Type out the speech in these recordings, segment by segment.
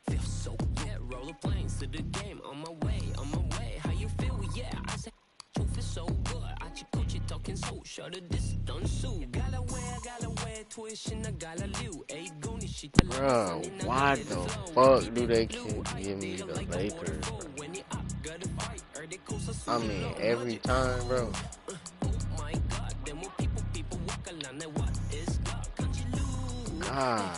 Feel so good, roller planes to the game, on my way, how you feel, yeah, I say, truth is so good, I chick talking so, shut the distance, so, gotta wear, tuition, I gotta live, a goni shit, bro, why the fuck do they keep giving me the Lakers, bro? I mean, every time, bro. God.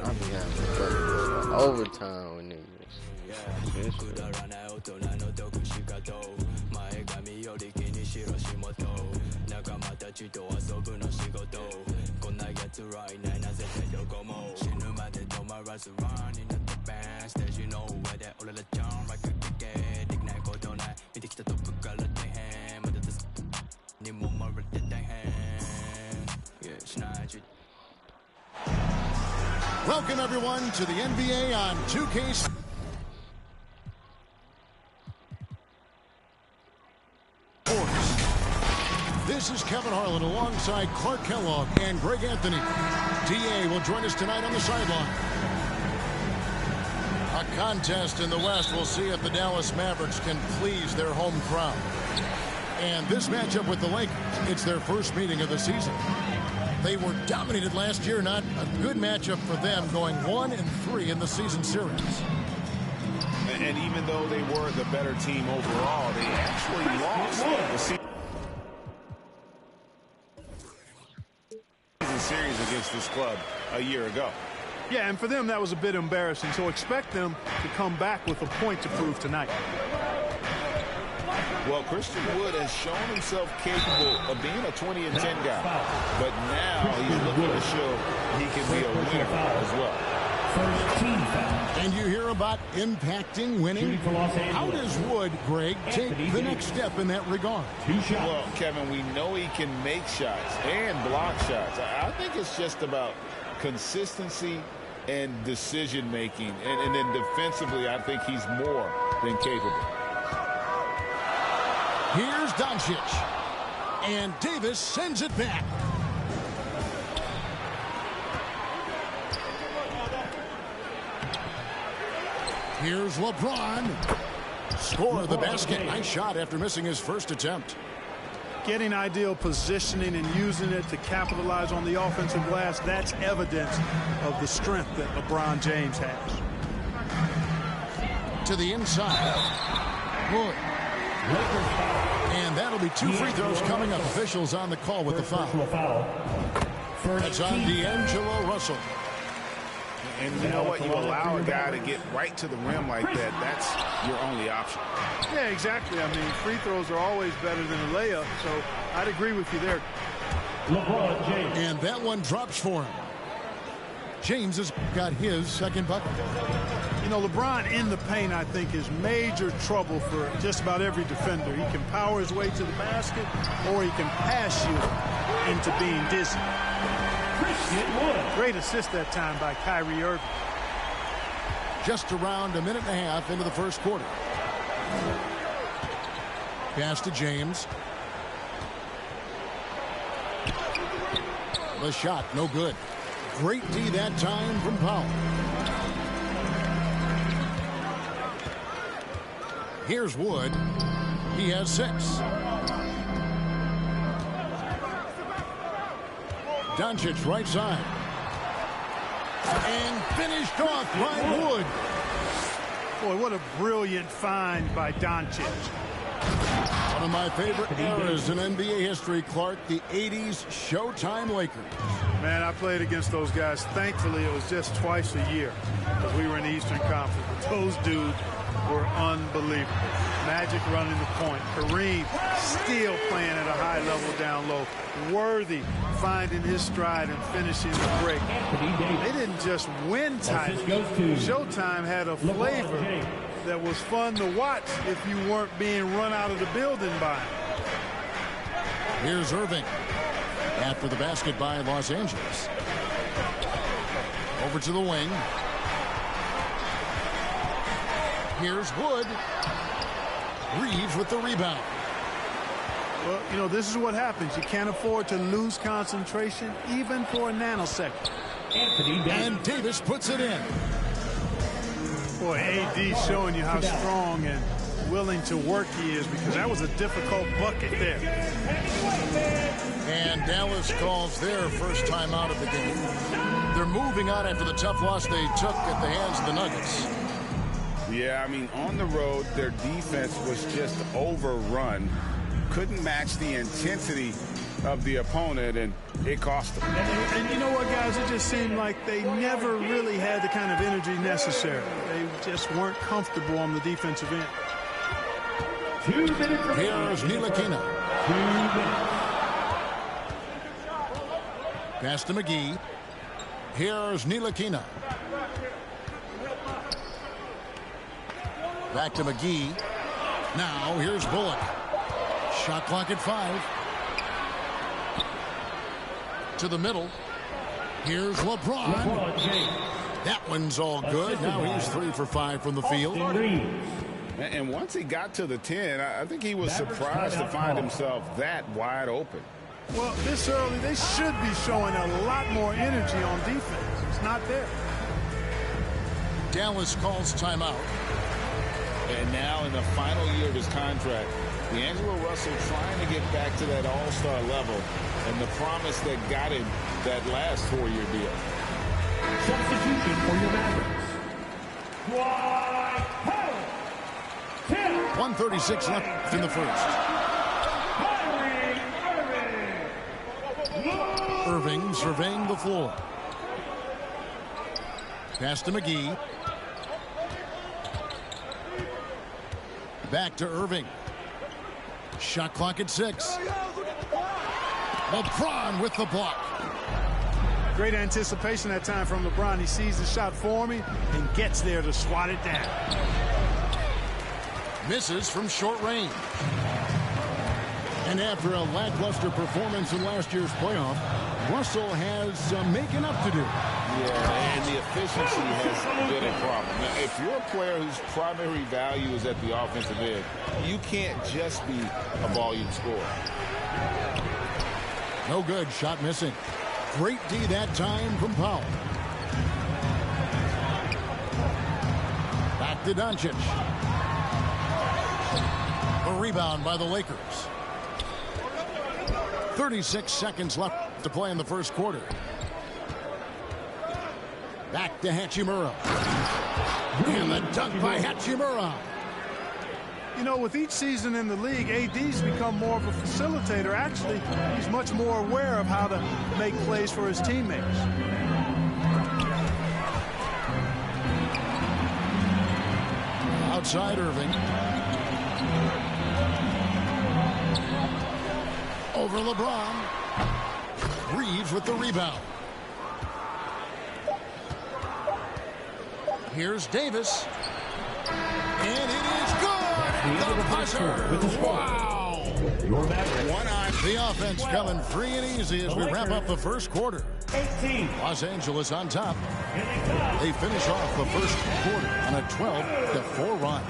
I be having fucking overtime with niggas. Welcome, everyone, to the NBA on 2K. This is Kevin Harlan alongside Clark Kellogg and Greg Anthony. DA will join us tonight on the sideline. A contest in the West. We'll see if the Dallas Mavericks can please their home crowd. And this matchup with the Lakers, it's their first meeting of the season. They were dominated last year, not a good matchup for them, going 1-3 in the season series. And even though they were the better team overall, they actually lost the season series against this club a year ago. Yeah, and for them that was a bit embarrassing, so expect them to come back with a point to prove tonight. Well, Christian Wood has shown himself capable of being a 20 and 10 guy, but now he's looking to show he can be a winner as well. And you hear about impacting winning. How does Wood, Greg, take the next step in that regard? Well, Kevin, we know he can make shots and block shots. I think it's just about consistency and decision making, and then defensively, I think he's more than capable. Here's Doncic. And Davis sends it back. Here's LeBron. Score the basket. Nice shot after missing his first attempt. Getting ideal positioning and using it to capitalize on the offensive glass, that's evidence of the strength that LeBron James has. To the inside. Wood. And that'll be 2 free throws coming up. Officials on the call with the foul. That's on D'Angelo Russell. And you know what? You allow a guy to get right to the rim like that. That's your only option. Yeah, exactly. I mean, free throws are always better than a layup, so I'd agree with you there. LeBron James. And that one drops for him. James has got his second bucket. You know, LeBron in the paint, I think, is major trouble for just about every defender. He can power his way to the basket, or he can pass you into being dizzy. Great assist that time by Kyrie Irving. Just around a minute and a half into the first quarter. Pass to James. The shot, no good. Great D that time from Powell. Here's Wood. He has 6. Doncic right side. And finished off by Wood. Boy, what a brilliant find by Doncic. One of my favorite eras in NBA history, Clark, the 80s Showtime Lakers. Man, I played against those guys. Thankfully, it was just twice a year because we were in the Eastern Conference. But those dudes were unbelievable. Magic running the point. Kareem still playing at a high level down low. Worthy finding his stride and finishing the break. They didn't just win titles. Showtime had a flavor that was fun to watch if you weren't being run out of the building by him. Here's Irving. after the basket by Los Angeles. Over to the wing. Here's Wood. Reeves with the rebound. Well, you know, this is what happens. You can't afford to lose concentration even for a nanosecond. And Davis puts it in. Boy, AD showing you how strong and willing to work he is, because that was a difficult bucket there. And Dallas calls their first time out of the game. They're moving on after the tough loss they took at the hands of the Nuggets. Yeah, I mean, on the road, their defense was just overrun. Couldn't match the intensity of the opponent, and it cost them. And you know what, guys? It just seemed like they never really had the kind of energy necessary. They just weren't comfortable on the defensive end. Here's Ntilikina. Pass to McGee. Here's Ntilikina. Back to McGee. Now here's Bullock. Shot clock at 5. To the middle. Here's LeBron. That one's all good. Now he's 3 for 5 from the field. And once he got to the 10, I think he was surprised to find himself that wide open. Well, this early, they should be showing a lot more energy on defense. It's not there. Dallas calls timeout. And now in the final year of his contract, D'Angelo Russell trying to get back to that all-star level and the promise that got him that last 4-year deal. Substitution for your Mavericks. 1:36 left in the first. Irving surveying the floor. Pass to McGee. Back to Irving. Shot clock at 6. LeBron with the block. Great anticipation that time from LeBron. He sees the shot forming and gets there to swat it down. Misses from short range. And after a lackluster performance in last year's playoff, Russell has making up to do. Yeah, and the efficiency has been a problem. Now, if you're a player whose primary value is at the offensive end, you can't just be a volume scorer. No good. Shot missing. Great D that time from Powell. Back to Doncic. A rebound by the Lakers. 36 seconds left to play in the first quarter. Back to Hachimura. And the dunk by Hachimura. You know, with each season in the league, AD's become more of a facilitator. Actually, he's much more aware of how to make plays for his teammates. Outside Irving. Over LeBron. Reeves with the rebound. Here's Davis. And it is good. The buzzer. Wow. Your Mavericks. One on. The offense coming free and easy as we wrap up the first quarter. 18. Los Angeles on top. They finish off the first quarter on a 12-4 run.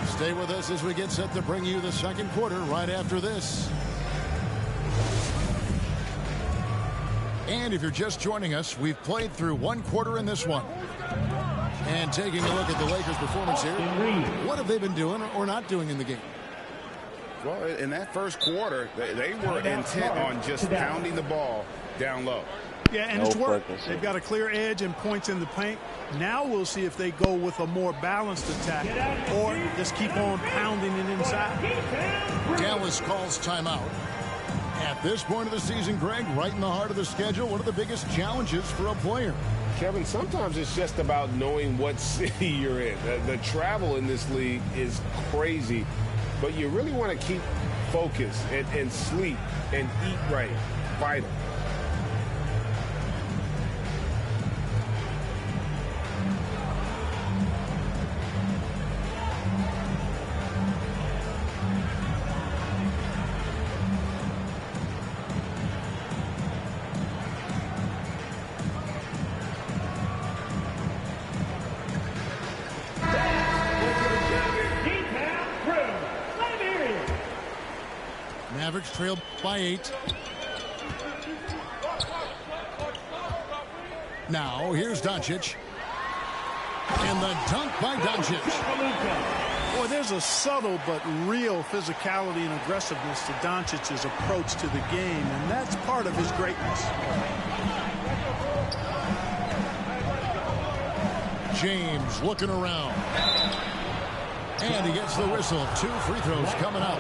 Stay with us as we get set to bring you the second quarter right after this. And if you're just joining us, we've played through one quarter in this one. And taking a look at the Lakers' performance here, what have they been doing or not doing in the game? Well, in that first quarter, they were intent on just pounding the ball down low. Yeah, and it's worked. They've got a clear edge and points in the paint. Now we'll see if they go with a more balanced attack or just keep on pounding it inside. Dallas calls timeout. At this point of the season, Greg, right in the heart of the schedule, what are the biggest challenges for a player? Kevin, sometimes it's just about knowing what city you're in. The travel in this league is crazy, but you really want to keep focus and sleep and eat right. Vital. trailed by 8. Now, here's Doncic. And the dunk by Doncic. Boy, there's a subtle but real physicality and aggressiveness to Doncic's approach to the game, and that's part of his greatness. James looking around. And he gets the whistle. 2 free throws coming up.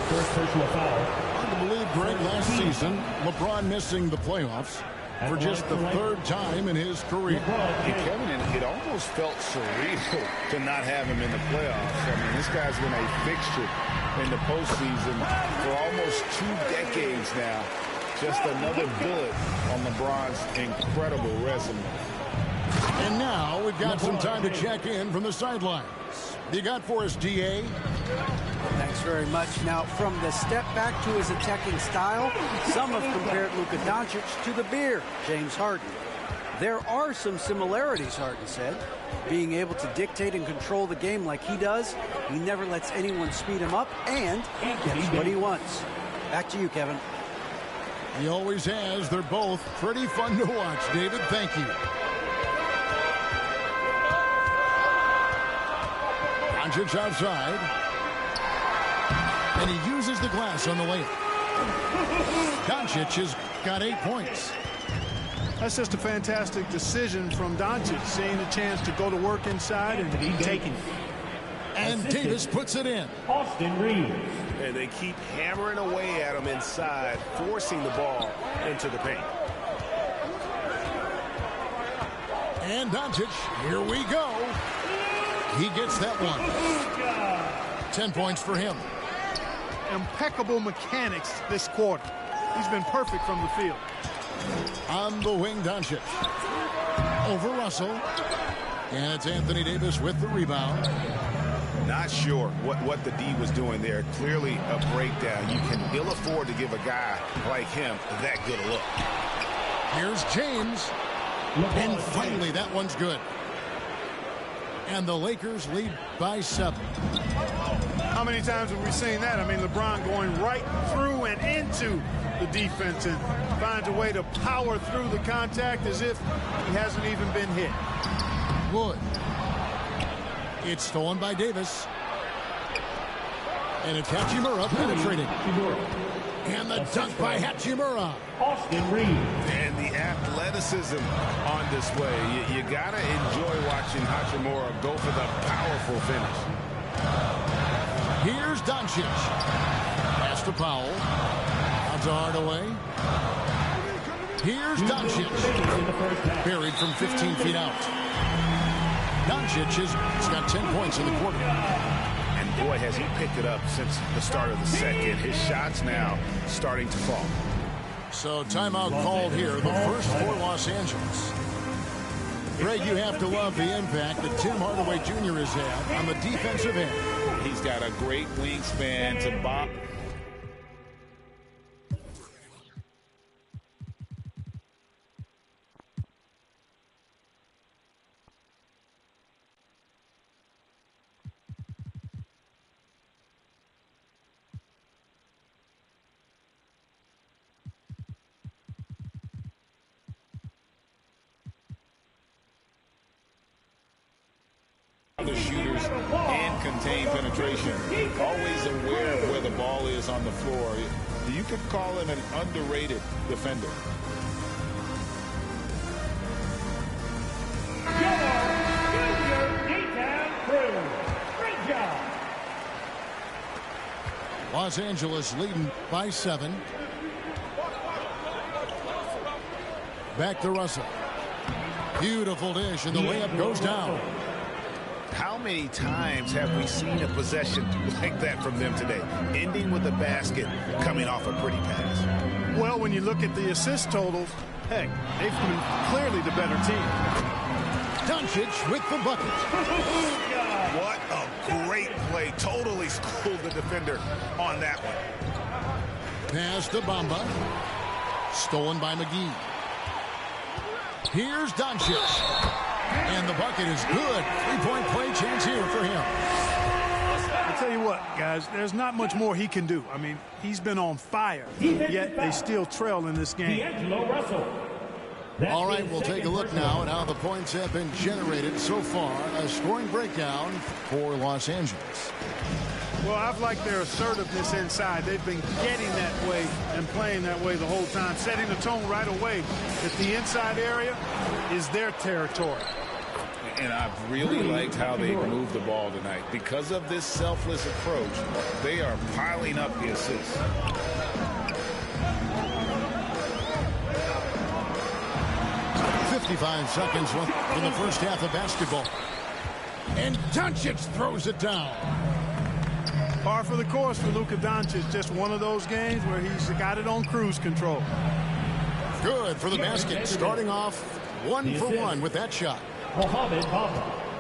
First personal foul. Hard to believe, Greg, last season, LeBron missing the playoffs for just the 3rd time in his career. Hey, Kevin, it almost felt surreal to not have him in the playoffs. I mean, this guy's been a fixture in the postseason for almost 2 decades now. Just another bullet on LeBron's incredible resume. And now we've got some time to check in from the sidelines. You got for us, DA? Thanks very much. Now, from the step back to his attacking style, some have compared Luka Doncic to the Bear, James Harden. There are some similarities, Harden said. Being able to dictate and control the game like he does, he never lets anyone speed him up, and he gets what he wants. Back to you, Kevin. He always has. They're both pretty fun to watch, David. Thank you. Doncic outside. And he uses the glass on the layup. Doncic has got 8 points. That's just a fantastic decision from Doncic, seeing a chance to go to work inside and taking it. And Davis puts it in. Austin Reeves. And they keep hammering away at him inside, forcing the ball into the paint. And Doncic, here we go. He gets that one. 10 points for him. Impeccable mechanics this quarter. He's been perfect from the field. On the wing, Doncic. Over Russell. And it's Anthony Davis with the rebound. Not sure what the D was doing there. Clearly a breakdown. You can ill afford to give a guy like him that good a look. Here's James. And finally, that one's good. And the Lakers lead by 7. How many times have we seen that? I mean, LeBron going right through and into the defense and finds a way to power through the contact as if he hasn't even been hit. Wood. It's stolen by Davis. And it's Hachimura penetrating. And the dunk by Hachimura. Austin Reeves. And the athleticism on display. You got to enjoy watching Hachimura go for the powerful finish. Here's Doncic. Pass to Powell. Out to Hardaway. Here's Doncic. Buried from 15 feet out. Doncic has got 10 points in the quarter. And boy, has he picked it up since the start of the second. His shots now starting to fall. So timeout called here, the first for Los Angeles. Greg, you have to love the impact that Tim Hardaway Jr. has had on the defensive end. He's got a great wingspan to bop. The shooters and contain penetration. Always aware of where the ball is on the floor. You could call him an underrated defender. Great job. Los Angeles leading by 7. Back to Russell. Beautiful dish, and the layup goes down. How many times have we seen a possession like that from them today? Ending with a basket, coming off a pretty pass. Well, when you look at the assist totals, heck, they've been clearly the better team. Doncic with the bucket. What a great play. Totally schooled the defender on that one. Pass to Bamba. Stolen by McGee. Here's Doncic. And the bucket is good. 3-point play chance here for him. tell you what, guys, there's not much more he can do. I mean, he's been on fire, yet they still trail in this game. D'Angelo Russell. All right, we'll take a look now at how the points have been generated so far. A scoring breakdown for Los Angeles. Well, I've liked their assertiveness inside. They've been getting that way and playing that way the whole time, setting the tone right away that the inside area is their territory. And I've really liked how they moved the ball tonight. Because of this selfless approach, they are piling up the assists. 55 seconds left in the first half of basketball. And Doncic throws it down. Par for the course for Luka Doncic. Just one of those games where he's got it on cruise control. Good for the basket. Starting off 1 for 1 with that shot.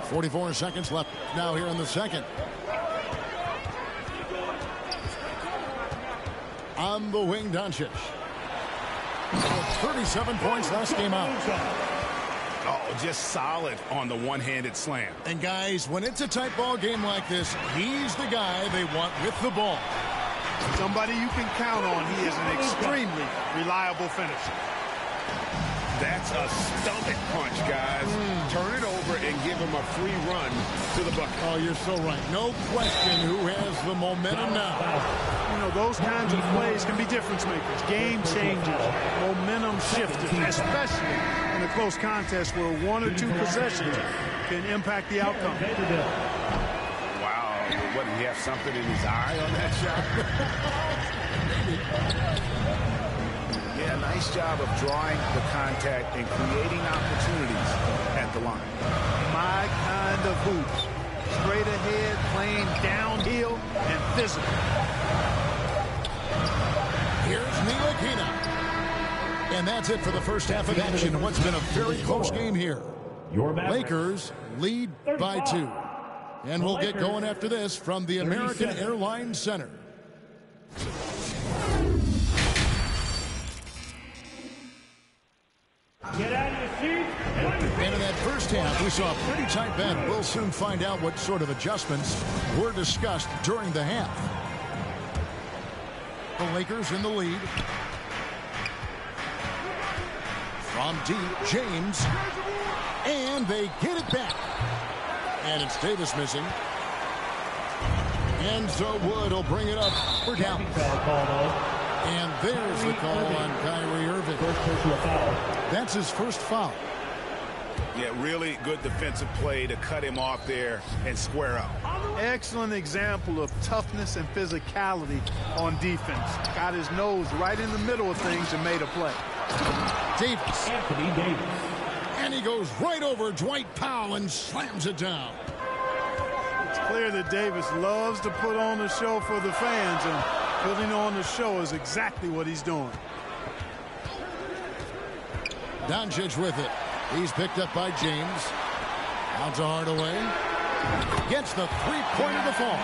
44 seconds left now here in the second. On the wing, Doncic. 37 points last game out. Oh, just solid on the one-handed slam. And guys, when it's a tight ball game like this, he's the guy they want with the ball. Somebody you can count on. He is an extremely reliable finisher. That's a stomach punch, guys. Turn it over and give him a free run to the bucket. Oh, you're so right. No question who has the momentum now. You know, those kinds of plays can be difference makers, game changers, momentum shifters, especially in a close contest where 1 or 2 possessions can impact the outcome. Wow. What, did he have something in his eye on that shot? Yeah, nice job of drawing the contact and creating opportunities at the line. My kind of hoops. Straight ahead, playing downhill, and physical. Here's Ntilikina. And that's it for the first half of action in what's been a very close game here. Lakers lead by 2. And we'll get going after this from the American Airlines Center. Get out of your seats. And in that first half, we saw a pretty tight bet. We'll soon find out what sort of adjustments were discussed during the half. The Lakers in the lead. From deep, James. And they get it back. And it's Davis missing. And so Wood will bring it up for down. And there's the call on Kyrie Irving. That's his first foul. Yeah, really good defensive play to cut him off there and square up. Excellent example of toughness and physicality on defense. Got his nose right in the middle of things and made a play. Davis. Anthony Davis. And he goes right over Dwight Powell and slams it down. It's clear that Davis loves to put on a show for the fans, and putting on the show is exactly what he's doing. Doncic with it. He's picked up by James. Out to Hardaway. Gets the three-pointer to fall.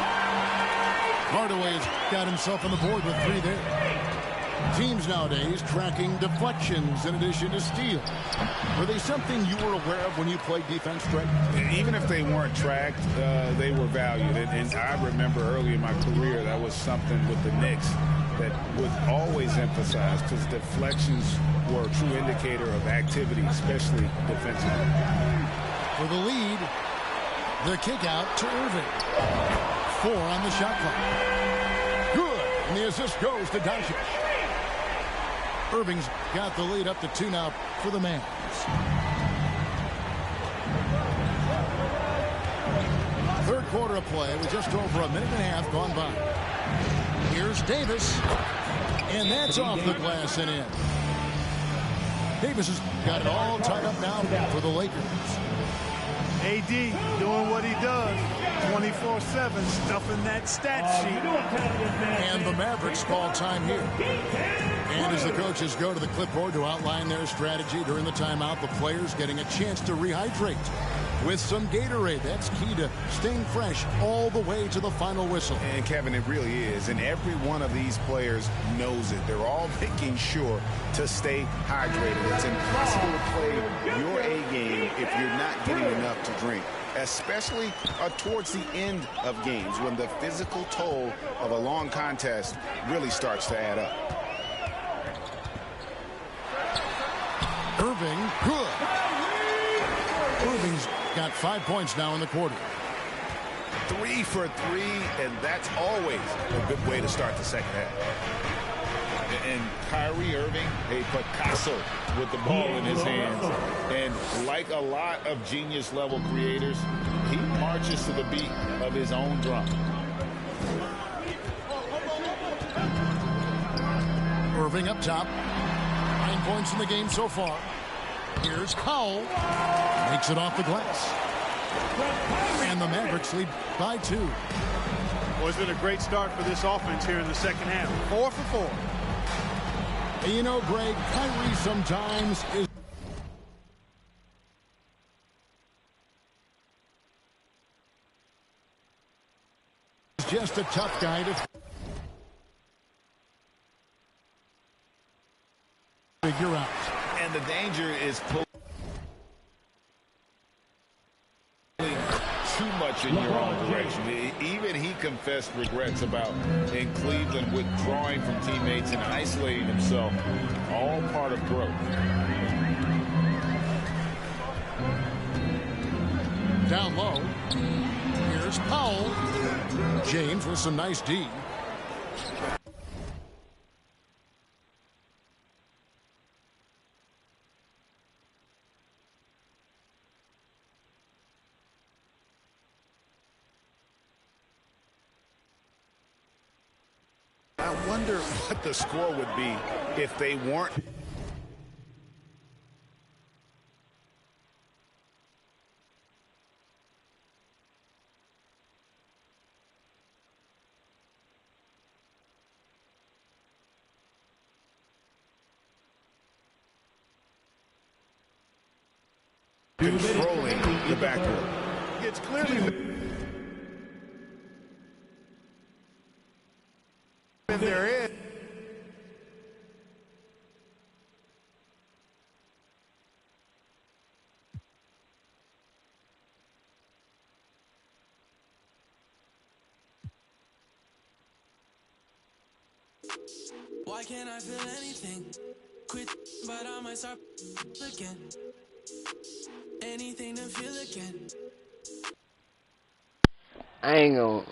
Hardaway's got himself on the board with 3 there. Teams nowadays tracking deflections in addition to steals. Were they something you were aware of when you played defense, Greg? Even if they weren't tracked, they were valued. And I remember early in my career, that was something with the Knicks that was always emphasized, because deflections were a true indicator of activity, especially defensively. For the lead, the kick out to Irving. 4 on the shot clock. Good. And the assist goes to Doncic. Irving's got the lead up to 2 now for the Mavs. Third quarter of play with just over a minute and a half gone by. Here's Davis. And that's off the glass and in. Davis has got it all tied up now for the Lakers. AD doing what he does. 24/7, stuffing that stat sheet. And the Mavericks call time here. And as the coaches go to the clipboard to outline their strategy during the timeout, the players getting a chance to rehydrate. with some Gatorade. That's key to staying fresh all the way to the final whistle. And, Kevin, it really is. And every one of these players knows it. They're all making sure to stay hydrated. It's impossible to play your A game if you're not getting enough to drink, especially towards the end of games when the physical toll of a long contest really starts to add up. Irving, good. Irving's got 5 points now in the quarter. 3 for 3, and that's always a good way to start the second half. And Kyrie Irving, a Picasso with the ball in his hands. And like a lot of genius-level creators, he marches to the beat of his own drum. Irving up top. 9 points in the game so far. Here's Powell. Makes it off the glass. And the Mavericks lead by 2. Well, it's been a great start for this offense here in the second half. 4 for 4. And you know, Greg, Kyrie sometimes is just a tough guy to figure out. And the danger is pulling too much in your own direction. Even he confessed regrets about in Cleveland withdrawing from teammates and isolating himself. All part of growth. Down low. Here's Powell. James with some nice D. I wonder what the score would be if they weren't. Controlling the backcourt. It's clearly there is. Why can't I feel anything? Quit, but I might start again. Anything to feel again. I ain't gonna